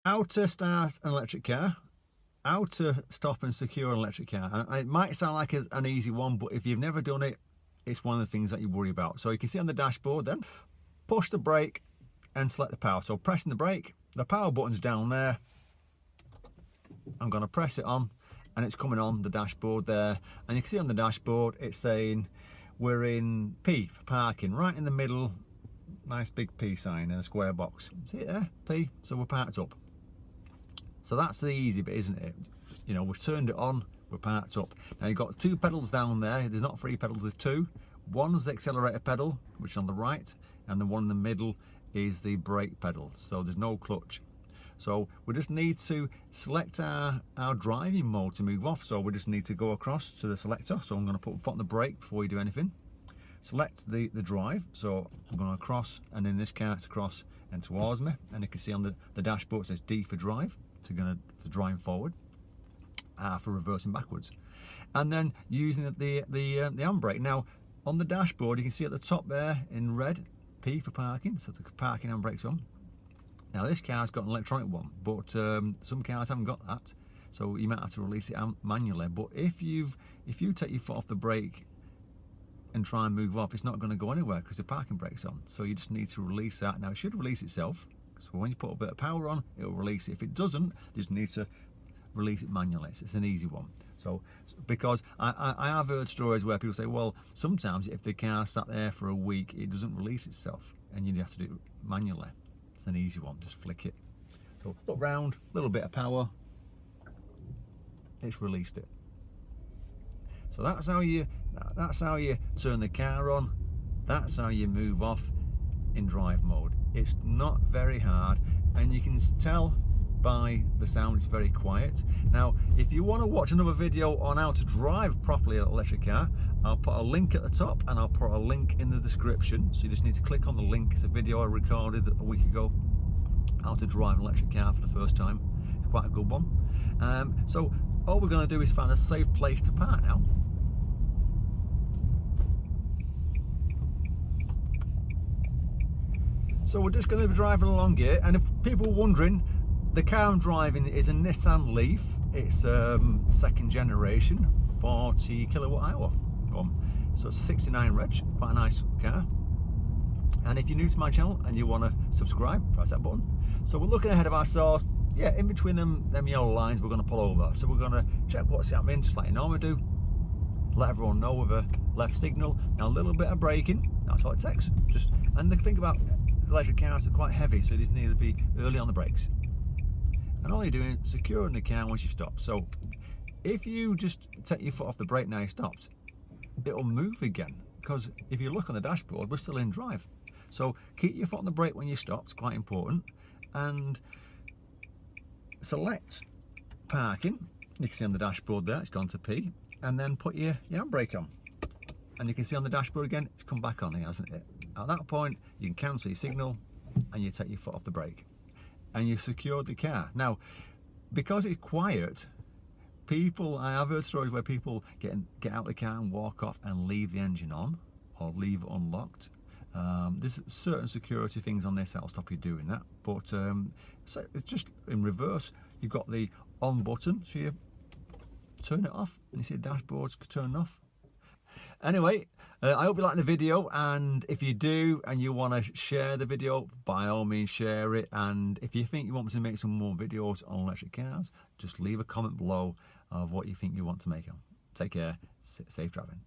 How to start an electric car, how to stop and secure an electric car. And it might sound like an easy one, but if you've never done it, it's one of the things that you worry about. So you can see on the dashboard then, push the brake and select the power. So pressing the brake, the power button's down there. I'm going to press it on and it's coming on the dashboard there. And you can see on the dashboard, it's saying we're in P for parking, right in the middle. Nice big P sign in a square box. See it there? P, so we're parked up. So that's the easy bit, isn't it? You know, we've turned it on, we're parked up. Now you've got two pedals down there. There's not three pedals, there's two. One's the accelerator pedal, which is on the right, and the one in the middle is the brake pedal. So there's no clutch. So we just need to select our driving mode to move off. So we just need to go across to the selector. So I'm going to put foot on the brake before you do anything. Select the drive. So I'm going to cross, and in this car it's across and towards me. And you can see on the dashboard it says D for drive. So you're going to drive forward, R for reversing backwards, and then using the handbrake. Now on the dashboard you can see at the top there in red, P for parking, so the parking handbrake's on. Now this car's got an electronic one, but some cars haven't got that, so you might have to release it manually. But if you take your foot off the brake and try and move off, it's not going to go anywhere because the parking brake's on. So you just need to release that. Now it should release itself. So when you put a bit of power on, it'll release it. If it doesn't, you just need to release it manually. It's an easy one. So because I have heard stories where people say, well, sometimes if the car sat there for a week, it doesn't release itself and you have to do it manually. It's an easy one, just flick it. So look round, a little bit of power, it's released it. So that's how you turn the car on. That's how you move off in drive mode. It's not very hard, and you can tell by the sound it's very quiet. Now if you want to watch another video on how to drive properly an electric car, I'll put a link at the top and I'll put a link in the description, so you just need to click on the link. It's a video I recorded a week ago, how to drive an electric car for the first time. It's quite a good one. So all we're going to do is find a safe place to park now. So we're just going to be driving along here, and if people are wondering, the car I'm driving is a Nissan Leaf. It's second generation, 40 kilowatt hour one. So it's a 69 reg, quite a nice car. And if you're new to my channel and you want to subscribe, press that button. So we're looking ahead of ourselves. Yeah, in between them yellow lines, we're going to pull over. So we're going to check what's happening, just like you normally do. Let everyone know with a left signal. Now a little bit of braking, that's all it takes. And the thing about electric cars are quite heavy, so you just need to be early on the brakes. And all you're doing is securing the car once you stop. So if you just take your foot off the brake now you stopped, it'll move again, because if you look on the dashboard, we're still in drive. So keep your foot on the brake when you stop, it's quite important, and select parking. You can see on the dashboard there, it's gone to P, and then put your handbrake on. And you can see on the dashboard again, it's come back on here, hasn't it? At that point, you can cancel your signal and you take your foot off the brake and you secured the car. Now, because it's quiet, I have heard stories where people get out of the car and walk off and leave the engine on or leave it unlocked. There's certain security things on this that'll stop you doing that, but so it's just in reverse. You've got the on button, so you turn it off and you see the dashboard's turned off. Anyway, I hope you liked the video, and if you do and you want to share the video, by all means share it. And if you think you want me to make some more videos on electric cars, just leave a comment below of what you think you want to make them. Take care, safe driving.